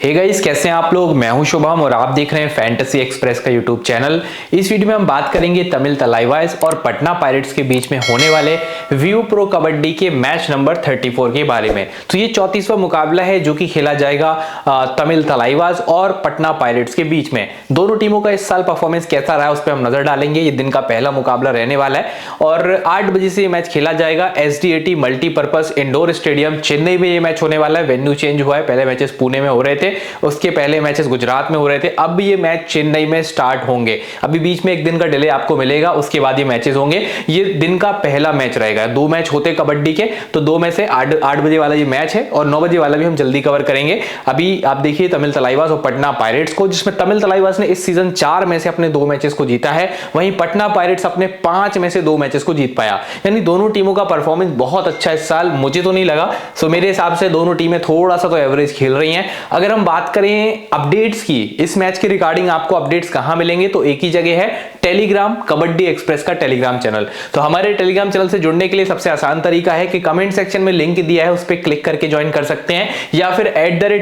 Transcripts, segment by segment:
Hey guys, कैसे हैं आप लोग। मैं हूं शुभम और आप देख रहे हैं फैंटेसी एक्सप्रेस का यूट्यूब चैनल। इस वीडियो में हम बात करेंगे तमिल तलाइवास और पटना पायरेट्स के बीच में होने वाले व्यू प्रो कबड्डी के मैच नंबर 34 के बारे में। तो ये 34वां मुकाबला है जो कि खेला जाएगा तमिल तलाइवास और पटना पायरेट्स के बीच में। दोनों टीमों का इस साल परफॉर्मेंस कैसा रहा है उस पर हम नजर डालेंगे। ये दिन का पहला मुकाबला रहने वाला है और 8 बजे से ये मैच खेला जाएगा SDAT multipurpose indoor stadium Chennai में। ये मैच होने वाला है। वेन्यू चेंज हुआ है, पहले मैचेस पुणे में हो रहे थे, उसके पहले मैचेस गुजरात में हो रहे थे। अब ये मैच चेन्नई में स्टार्ट होंगे। अभी बीच में एक दिन का डिले आपको मिलेगा, उसके बाद ये मैचेस होंगे। ये दिन का पहला मैच रहेगा। 2 मैच होते कबड्डी के, तो 2 में से 8 बजे वाला ये मैच है और 9 बजे वाला भी हम जल्दी कवर करेंगे। अभी आप देखिए तमिल तलाइवास और पटना पायरेट्स को, जिसमें तमिल तलाइवास ने इस सीजन 4 में से अपने 2 मैचेस को जीता है, वहीं पटना पायरेट्स अपने 5 में से 2 मैचेस को जीत पाया। यानी दोनों टीमों का परफॉर्मेंस बहुत अच्छा इस साल मुझे तो नहीं लगा। सो मेरे हिसाब से दोनों टीमें थोड़ा सा तो एवरेज खेल रही हैं। अगर हम बात करें अपडेट्स की, इस मैच के रिगार्डिंग आपको अपडेट्स कहां मिलेंगे, तो एक ही जगह है, टेलीग्राम कबड्डी एक्सप्रेस का टेलीग्राम चैनल। तो हमारे टेलीग्राम चैनल से जुड़ने के लिए सबसे आसान तरीका है कि कमेंट सेक्शन में लिंक दिया है, उस पर क्लिक करके ज्वाइन कर सकते हैं, या फिर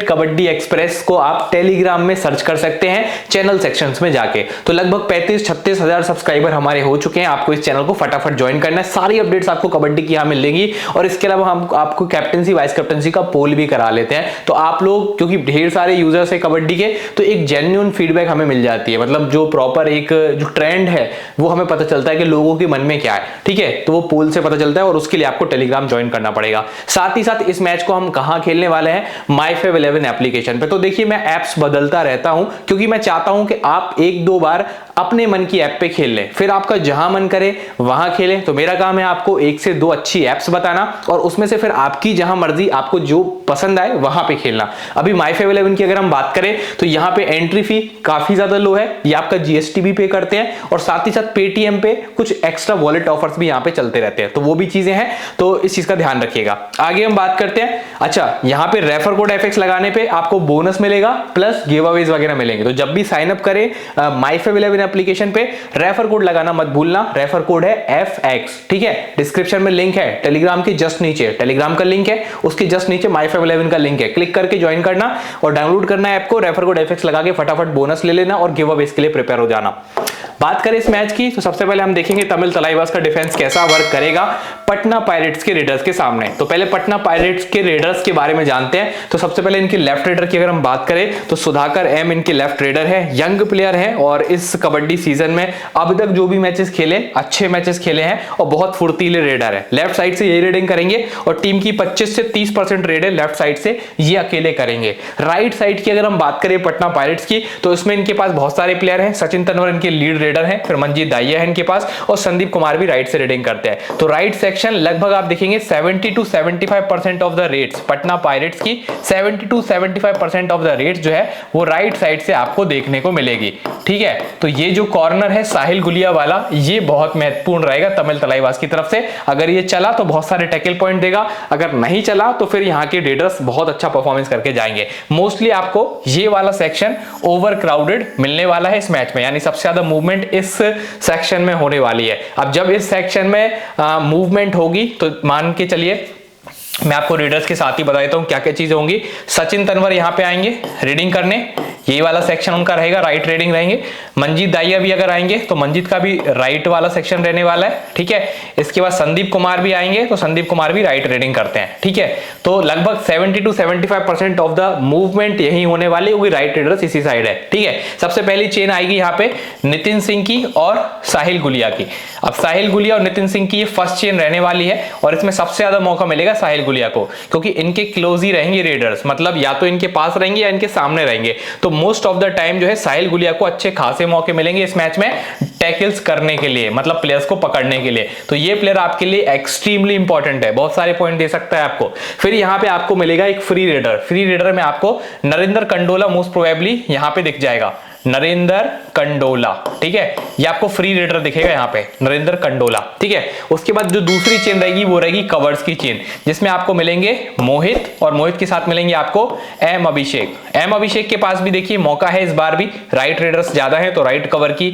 @कबड्डी एक्सप्रेस को आप टेलीग्राम में सर्च कर सकते हैं चैनल सेक्शंस में जाके। तो लगभग 35-36 हजार सब्सक्राइबर हमारे हो चुके हैं। आपको इस चैनल को फटाफट ज्वाइन करना है। सारी अपडेट्स आपको कबड्डी की यहां मिलेंगी और इसके अलावा हम आपको कैप्टनसी वाइस कैप्टनसी का पोल भी करा लेते हैं। तो आप लोग, क्योंकि ढेर सारे यूजर्स है कबड्डी के, तो एक जेन्युइन फीडबैक हमें मिल जाती है। मतलब जो प्रॉपर एक जो ट्रेंड है वो हमें पता चलता है कि लोगों के मन में क्या है। ठीक है, तो वो पोल से पता चलता है और उसके लिए आपको टेलीग्राम ज्वाइन करना पड़ेगा। साथ ही साथ इस मैच को हम कहां खेलने वाले हैं, MyFav11 एप्लीकेशन पे। तो देखिए, मैं ऐप्स बदलता रहता हूं क्योंकि मैं चाहता हूं कि आप 1-2 बार अपने मन की ऐप पे खेल लें, फिर आपका जहां मन करे वहां खेलें। तो मेरा काम है आपको 1 से 2 अच्छी ऐप्स बताना और उसमें से फिर आपकी जहां मर्जी, आपको जो पसंद आए वहां पे खेलना। अभी MyFav11 की अगर हम बात करें तो यहां पे एंट्री फी काफी ज्यादा लो है, ये आपका GST भी पे करते हैं और साथ ही साथ पेटीएम पे कुछ एक्स्ट्रा वॉलेट ऑफर्स भी यहां पे चलते रहते हैं। तो वो भी चीजें हैं, तो इस चीज का ध्यान रखिएगा। आगे हम बात करते हैं। अच्छा, यहां पे रेफर कोड FX लगाने पे आपको बोनस मिलेगा प्लस गिव अवेज वगैरह मिलेंगे। तो जब भी साइन अप करें MyFav11 एप्लीकेशन पे, रेफर कोड लगाना मत भूलना। रेफर कोड है FX। ठीक है, डिस्क्रिप्शन में लिंक है, टेलीग्राम के जस्ट नीचे टेलीग्राम का लिंक है, उसके जस्ट नीचे MyFav11 का लिंक है। क्लिक करके ज्वाइन करना और डाउनलोड करना ऐप को, रेफर कोड FX लगा के फटाफट बोनस ले लेना और गिव अवेज के लिए प्रिपेयर हो जाना। बात करें इस मैच की, तो सबसे पहले हम देखेंगे तमिल तलाइवास का डिफेंस कैसा वर्क करेगा पटना पायरेट्स के रेडर्स के सामने। तो पहले पटना पायरेट्स के रेडर्स के बारे में जानते हैं। तो सबसे पहले इनके लेफ्ट रेडर की अगर हम बात करें तो सुधाकर M इनके लेफ्ट रेडर है, यंग प्लेयर है और इस कबड्डी सीजन में अब तक जो भी मैचेस खेले, अच्छे मैचेस खेले हैं और बहुत फुर्तीले रेडर है। लेफ्ट साइड से यही रेडिंग करेंगे और टीम की 25 से 30% रेड है लेफ्ट साइड से, ये अकेले करेंगे। राइट साइड की अगर हम बात करें पटना पायरेट्स की, तो इसमें इनके पास बहुत सारे प्लेयर हैं। सचिन तनवर इनके लीड रेडर हैं, फिर मंजीत दाहिया है इनके पास और संदीप कुमार भी राइट से रेडिंग करते हैं। तो राइट सेक्शन लगभग आप देखेंगे 70 to 75% of the rates, Patna pirates की 70 to 75% ऑफ द रेट्स जो है वो राइट साइड से आपको देखने को मिलेगी। ठीक है, तो ये जो कॉर्नर है साहिल गुलिया वाला, ये बहुत महत्वपूर्ण रहेगा तमिल तलाइवास की तरफ से। अगर ये चला तो बहुत सारे टैकल पॉइंट देगा, अगर नहीं चला तो फिर यहाँ के रेडर्स बहुत अच्छा परफॉर्मेंस करके जाएंगे। मोस्टली आपको ये वाला सेक्शन ओवर क्राउडेड मिलने वाला है इस मैच में, यानी सबसे ज्यादा मूवमेंट इस सेक्शन में होने वाली है। अब जब इस सेक्शन में मूवमेंट होगी तो मान के चलिए मैं आपको रेडर्स के साथ ही बता देता हूं क्या क्या चीजें होंगी। सचिन तनवर यहां पे आएंगे रीडिंग करने, ये वाला सेक्शन उनका रहेगा, राइट रीडिंग रहेंगे। मंजीत दाहिया भी अगर आएंगे तो मंजीत का भी राइट वाला सेक्शन रहने वाला है। ठीक है, इसके बाद संदीप कुमार भी आएंगे तो संदीप कुमार भी राइट रीडिंग करते हैं। ठीक है, तो लगभग 70 to 75% ऑफ द मूवमेंट यही होने वाली होगी, राइट रेडर्स इसी साइड है। ठीक है, सबसे पहली चेन आएगी यहाँ पे नितिन सिंह की और साहिल गुलिया की। अब साहिल गुलिया और नितिन सिंह की ये फर्स्ट चेन रहने वाली है और इसमें सबसे ज्यादा मौका मिलेगा साहिल गुलिया को, क्योंकि इनके क्लोज ही रहेंगे रेडर्स, मतलब या तो इनके पास रहेंगे या इनके सामने रहेंगे। तो मोस्ट ऑफ द टाइम जो है साहिल गुलिया को अच्छे खासे मौके मिलेंगे इस मैच में टैकल्स करने के लिए, मतलब प्लेयर्स को पकड़ने के लिए। तो ये प्लेयर आपके लिए एक्सट्रीमली इंपॉर्टेंट है, बहुत सारे पॉइंट दे सकता है आपको। फिर यहाँ पे आपको मिलेगा एक फ्री रेडर। फ्री रेडर में आपको नरेंद्र कंडोला मोस्ट प्रोबेबली यहाँ पे दिख जाएगा। नरेंद्र कंडोला, ठीक है, ये आपको फ्री रेडर दिखेगा यहाँ पे, नरेंद्र कंडोला, ठीक है। उसके बाद जो दूसरी चेन रहेगी वो रहेगी कवर्स की चेन, जिसमें आपको मिलेंगे मोहित, और मोहित के साथ मिलेंगे आपको एम अभिषेक। एम अभिषेक के पास भी देखिए मौका है इस बार भी, राइट रेडर्स ज्यादा है तो राइट कवर की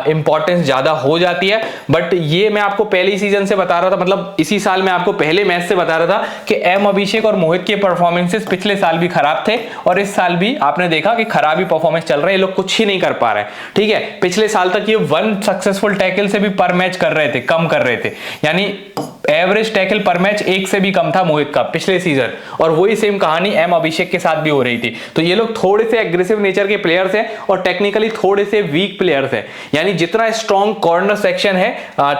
इंपॉर्टेंस ज्यादा हो जाती है। बट ये मैं आपको पहले सीजन से बता रहा था, मतलब इसी साल में आपको पहले मैच से बता रहा था कि एम अभिषेक और मोहित के परफॉर्मेंसेस पिछले साल भी खराब थे और इस साल भी आपने देखा कि खराब ही परफॉर्मेंस चल रहा है, ये लोग कुछ ही नहीं कर पा रहे हैं, ठीक है। पिछले साल तक ये 1 सक्सेसफुल टैकल से भी पर मैच कर रहे थे, कम कर रहे थे, यानी एवरेज टैकल पर मैच 1 से भी कम था मोहित का पिछले सीजन, और वही सेम कहानी एम अभिषेक के साथ भी हो रही थी। तो ये लोग थोड़े से एग्रेसिव नेचर के प्लेयर्स हैं और टेक्निकली थोड़े से वीक प्लेयर्स हैं, यानी जितना स्ट्रॉन्ग कॉर्नर सेक्शन है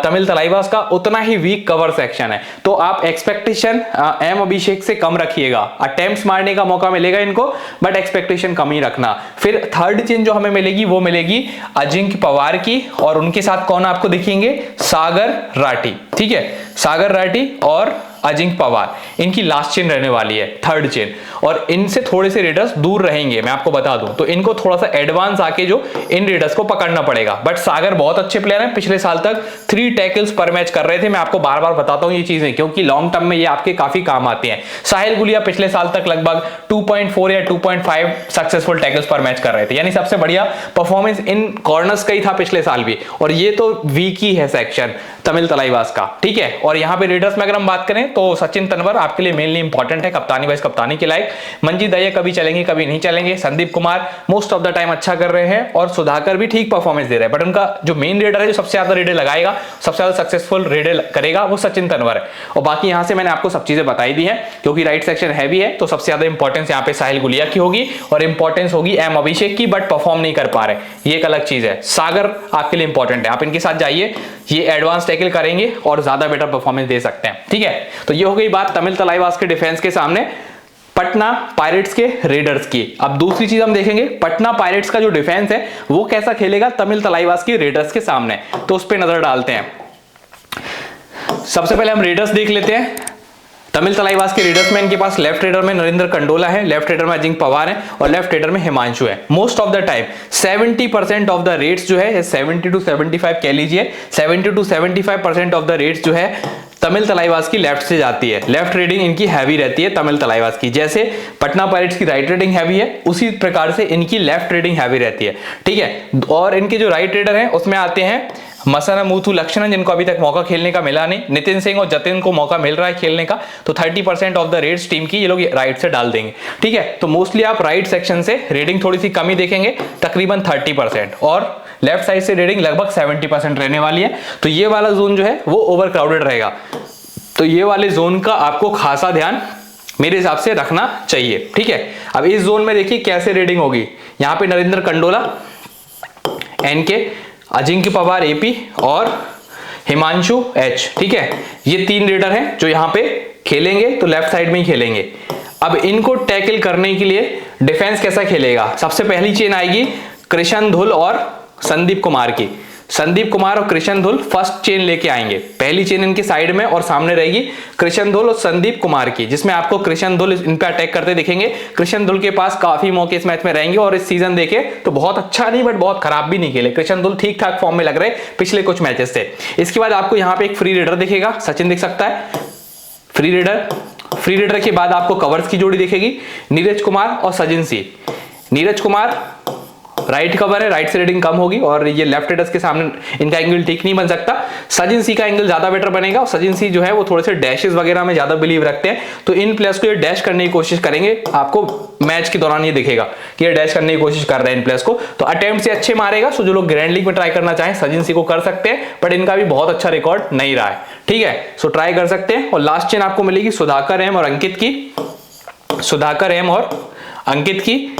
तमिल तलाइवास का, उतना ही वीक कवर सेक्शन है। तो आप एक्सपेक्टेशन एम अभिषेक से कम रखिएगा, अटेम्प्ट्स मारने का मौका मिलेगा इनको, बट एक्सपेक्टेशन कम ही रखना। फिर थर्ड चेन जो हमें मिलेगी वो मिलेगी अजिंक्य पवार की, और उनके साथ कौन आपको दिखेंगे, सागर राठी, ठीक है, सागर राठी और अजिंक्य पवार, इनकी लास्ट चेन रहने वाली है, थर्ड चेन, और इनसे थोड़े से रेडर्स दूर रहेंगे, मैं आपको बता दूं। तो इनको थोड़ा सा एडवांस आके जो इन रेडर्स को पकड़ना पड़ेगा। बट सागर बहुत अच्छे प्लेयर हैं, पिछले साल तक 3 टैकल्स पर मैच कर रहे थे, मैं आपको बार बार बताता हूं ये चीजें, क्योंकि लॉन्ग टर्म में ये आपके काफी काम आती हैं। साहिल गुलिया पिछले साल तक लगभग 2.4 या 2.5 सक्सेसफुल टैकल्स पर मैच कर रहे थे, यानी सबसे बढ़िया परफॉर्मेंस इन कॉर्नर्स का ही था पिछले साल भी, और ये तो वीक ही है सेक्शन तमिल तलाइवास का, ठीक है। और यहाँ पे रेडर्स में अगर हम बात करें तो सचिन तनवर आपके लिए मेनली इंपॉर्टेंट है, कप्तानी वाइस कप्तानी के लायक। मंजीत दहिया कभी चलेंगे कभी नहीं चलेंगे। Sandeep Kumar most of the time अच्छा कर रहे हैं, और सुधाकर भी ठीक परफॉर्मेंस दे रहे हैं, बट उनका जो मेन रेडर है, जो सबसे ज्यादा रेडर लगाएगा, सबसे ज्यादा सक्सेसफुल रेडर करेगा, वो सचिन तनवर है। और बाकी यहाँ से मैंने आपको सब चीजें बताई दी है, क्योंकि राइट सेक्शन हैवी है, तो सबसे ज्यादा इंपॉर्टेंस यहाँ पे साहिल गुलिया की होगी और इंपॉर्टेंस होगी एम अभिषेक की, बट परफॉर्म नहीं कर पा रहे, ये एक अलग चीज है। सागर आपके लिए इंपॉर्टेंट है, आप इनके साथ जाइए, ये एडवांस टैकल करेंगे और ज्यादा बेटर परफॉर्मेंस दे सकते हैं, ठीक है। तो ये हो गई बात तमिल तलाइवास के डिफेंस के सामने पटना पायरेट्स के रेडर्स की। अब दूसरी चीज हम देखेंगे, पटना पायरेट्स का जो डिफेंस है वो कैसा खेलेगा तमिल तलाइवास के रेडर्स के सामने, तो उस पर नजर डालते हैं। सबसे पहले हम रेडर्स देख लेते हैं। तमिल तलाइवास के रेडर्स में इनके पास लेफ्ट रेडर में नरेंद्र कंडोला है, लेफ्ट रेडर में अजिंक्य पवार है, और लेफ्ट रेडर में हिमांशु है। Most of the time 70% of the rates जो है 70 to 75 कह लीजिए, 70 to 75% ऑफ द रेट्स जो है तमिल तलाइवास की लेफ्ट से जाती है। लेफ्ट रीडिंग इनकी हैवी रहती है तमिल तलाइवास की, जैसे पटना पायरेट्स की राइट रीडिंग हैवी है, उसी प्रकार से इनकी लेफ्ट रीडिंग हैवी रहती है, ठीक है। और इनके जो राइट रेडर हैं उसमें आते हैं मसनामुथु लक्ष्मणन, जिनको अभी तक मौका खेलने का मिला नहीं, नितिन सिंह और जतिन को मौका मिल रहा है खेलने का, तो 30% ऑफ द रेड्स टीम की ये लोग राइट से डाल देंगे, ठीक है। तो मोस्टली आप राइट सेक्शन से रेडिंग थोड़ी सी कमी देखेंगे, तकरीबन 30%, और लेफ्ट साइड से रेडिंग लगभग 70% रहने वाली है। तो ये वाला जोन जो है वो ओवर क्राउडेड रहेगा, तो ये वाले जोन का आपको खासा ध्यान मेरे हिसाब से रखना चाहिए, ठीक है। अब इस जोन में देखिए कैसे रेडिंग होगी, यहाँ पे नरेंद्र कंडोला एनके, अजिंक्य पवार एपी और हिमांशु एच, ठीक है। ये 3 रेडर हैं जो यहाँ पे खेलेंगे, तो लेफ्ट साइड में ही खेलेंगे। अब इनको टैकल करने के लिए डिफेंस कैसा खेलेगा, सबसे पहली चेन आएगी कृष्ण धुल और संदीप कुमार की। संदीप कुमार और कृष्ण धुल फर्स्ट चेन लेके आएंगे, पहली चेन इनके साइड में, और सामने रहेगी कृष्ण धुल और संदीप कुमार की, जिसमें आपको कृष्ण धुल इन पे अटैक करते दिखेंगे। कृष्ण धुल के पास काफी मौके इस मैच में रहेंगे, और इस सीजन देखे तो बहुत अच्छा नहीं बट बहुत खराब भी नहीं खेले कृष्ण धुल, ठीक ठाक फॉर्म में लग रहे पिछले कुछ मैचेस से। इसके बाद आपको यहाँ पे एक फ्री रेडर दिखेगा, सचिन दिख सकता है, फ्री रेडर के बाद आपको कवर्स की जोड़ी दिखेगी, नीरज कुमार और सजिन सिंह। नीरज कुमार राइट कवर है, राइट से रेडिंग कम होगी, और ये लेफ्ट रेडर्स के सामने इनका एंगल ठीक नहीं बन सकता। सजिन सी का एंगल ज्यादा बेटर बनेगा, और सजिन सी जो है वो थोड़े से डैशेस वगैरह में ज्यादा बिलीव रखते हैं, तो इन प्लेयर्स को ये डैश करने की कोशिश करेंगे, आपको मैच के दौरान ये दिखेगा कि ये डैश करने की कोशिश कर रहे हैं इन प्लेयर्स को। तो अटेम्प्ट से अच्छे मारेगा, सो जो लोग ग्रैंड लीग में ट्राई करना चाहें सजिन सी को कर सकते हैं, बट इनका भी बहुत अच्छा रिकॉर्ड नहीं रहा है, ठीक है, सो ट्राई कर सकते हैं। और लास्ट चेन आपको मिलेगी सुधाकर एम और अंकित की,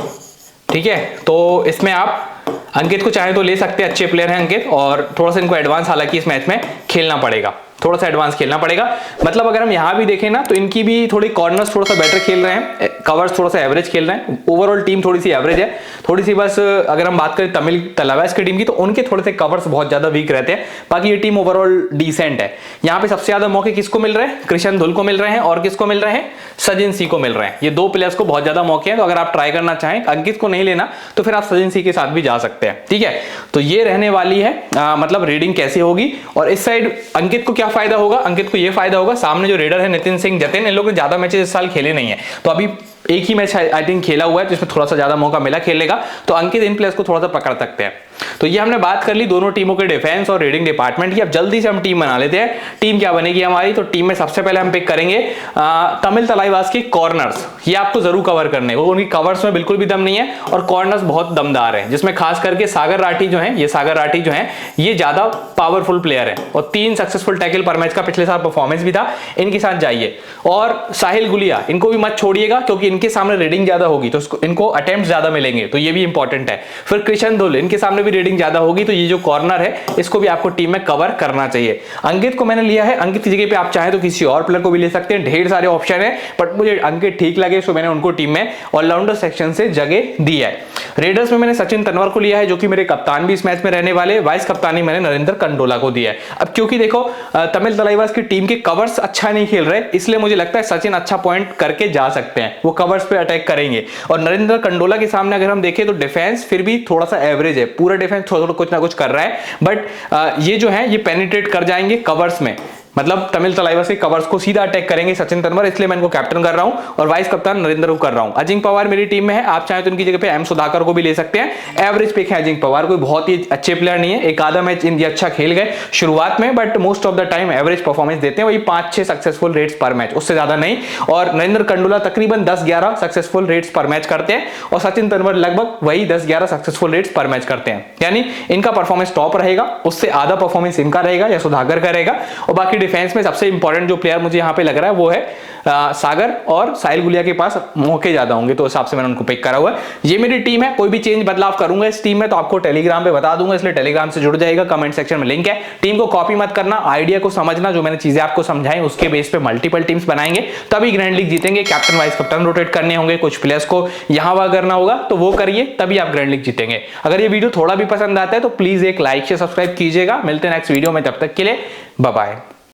ठीक है। तो इसमें आप अंकित को चाहे तो ले सकते हैं, अच्छे प्लेयर हैं अंकित, और थोड़ा सा इनको एडवांस हालांकि इस मैच में खेलना पड़ेगा, थोड़ा सा एडवांस खेलना पड़ेगा। मतलब अगर हम यहां भी देखें ना तो इनकी भी थोड़ी कॉर्नर्स थोड़ा सा बेटर खेल रहे हैं, कवर्स थोड़ा सा एवरेज खेल रहे हैं, ओवरऑल टीम थोड़ी सी एवरेज है। थोड़ी सी बस अगर हम बात करें तमिल तलाइवास की टीम की तो उनके थोड़े से कवर्स बहुत ज्यादा वीक रहते हैं, बाकी ये टीम ओवरऑल डिसेंट है। यहाँ पे सबसे ज्यादा मौके किसको मिल रहे हैं? कृष्ण धुल को मिल रहे हैं और किसको मिल रहे हैं? सचिन सी को मिल रहे हैं। ये दो प्लेयर्स को बहुत ज्यादा मौके हैं, तो अगर आप ट्राई करना चाहें, अंकित को नहीं लेना तो फिर आप सचिन सी के साथ भी जा सकते हैं। ठीक है, तो ये रहने वाली है मतलब रीडिंग कैसी होगी। और इस साइड अंकित को क्या फायदा होगा? अंकित को ये फायदा होगा, सामने जो रेडर है नितिन सिंह, जतिन, इन लोगों ने ज्यादा मैचेस इस साल खेले नहीं है, तो अभी एक ही मैच आई थिंक खेला हुआ है जिसमें थोड़ा सा ज्यादा मौका मिला खेलने का, तो अंकित इन प्लेयर्स को थोड़ा सा पकड़ सकते हैं। तो ये हमने बात कर ली दोनों टीमों के डिफेंस और रीडिंग डिपार्टमेंट की। अब जल्दी से हम टीम बना लेते हैं। टीम क्या बनेगी हमारी? तो टीम में सबसे पहले हम पिक करेंगे तमिल तलाइवास की कॉर्नर्स। ये आपको जरूर कवर करने, वो उनकी कवर्स में बिल्कुल भी दम नहीं है और कॉर्नर्स बहुत दमदार है, जिसमें खास करके सागर राठी जो है, ये ज्यादा पावरफुल प्लेयर है और 3 सक्सेसफुल टैकल पर मैच का पिछले साल परफॉर्मेंस भी था। इनके साथ जाइए। और साहिल गुलिया, इनको भी मत छोड़िएगा क्योंकि इनके सामने रीडिंग ज्यादा होगी तो इनको अटेम्प्ट ज्यादा मिलेंगे, तो ये भी इंपॉर्टेंट है। फिर कृष्ण धुल, इनके सामने भी रीडिंग ज्यादा होगी, तो ये जो कॉर्नर है इसको भी आपको टीम में कवर करना चाहिए। अंकित को मैंने लिया है, अंकित की जगह पे आप चाहे तो किसी और प्लेयर को भी ले सकते हैं, ढेर सारे ऑप्शन है, बट मुझे अंकित ठीक लगे तो मैंने उनको टीम में ऑलराउंडर सेक्शन से जगह दी है। रेडर्स में मैंने सचिन तनवर को लिया है, जो कि मेरे कप्तान भी इस मैच में रहने वाले। वाइस कप्तानी मैंने नरेंद्र कंडोला को दिया है। अब क्योंकि देखो तमिल तलाइवास की टीम के कवर्स अच्छा नहीं खेल रहे, इसलिए मुझे लगता है सचिन अच्छा पॉइंट करके जा सकते हैं, वो कवर्स पे अटैक करेंगे। और नरेंद्र कंडोला के सामने अगर हम देखें तो डिफेंस फिर भी थोड़ा सा एवरेज है, पूरा डिफेंस थोड़ा कुछ ना कुछ कर रहा है, बट ये जो है ये पेनिट्रेट कर जाएंगे कवर्स में, मतलब तमिल तलाइवास के कवर्स को सीधा अटैक करेंगे सचिन तनवर, इसलिए मैं इनको कैप्टन कर रहा हूं और वाइस कप्तान नरेंद्र को कर रहा हूं। अजिंक्य पवार मेरी टीम में है, आप चाहें तो इनकी जगह पे एम सुधाकर को भी ले सकते हैं। एवरेज पिक है अजिंक्य पवार, कोई बहुत ही अच्छे प्लेयर नहीं है, एक आधा मैच इंडिया अच्छा खेल गए शुरुआत में, but most of the time average performance देते हैं, वही 5-6 सक्सेसफुल रेट्स पर मैच, उससे ज्यादा नहीं। और नरेंद्र कंडोला तकरीबन 10-11 सक्सेसफुल रेट्स पर मैच करते हैं और सचिन तनवर लगभग वही 10-11 सक्सेसफुल रेट्स पर मैच करते हैं, यानी इनका परफॉर्मेंस टॉप रहेगा, उससे आधा परफॉर्मेंस इनका रहेगा या सुधाकर का रहेगा। और बाकी डिफेंस में सबसे इंपॉर्टेंट जो प्लेयर मुझे यहां पे लग रहा है वो है सागर और साहिल गुलिया के पास मौके ज्यादा होंगे, तो उस हिसाब से मैंने उनको पिक करा हुआ है। ये मेरी टीम है, कोई भी चेंज बदलाव करूंगा इस टीम में तो आपको टेलीग्राम पे बता दूंगा, इसलिए टेलीग्राम से जुड़ जाएगा, कमेंट सेक्शन में लिंक है। टीम को कॉपी मत करना, आइडिया को समझना, जो मैंने चीजें आपको समझाई उसके बेस पे मल्टीपल टीम्स बनाएंगे तभी ग्रैंड लीग जीतेंगे। कैप्टन वाइस कैप्टन रोटेट करने होंगे, कुछ प्लेयर्स को यहां वहां करना होगा, तो वो करिए तभी आप ग्रैंड लीग जीतेंगे। अगर ये वीडियो थोड़ा भी पसंद आता है तो प्लीज एक लाइक से सब्सक्राइब कीजिएगा। मिलते हैं नेक्स्ट वीडियो में, तब तक के लिए बाय बाय।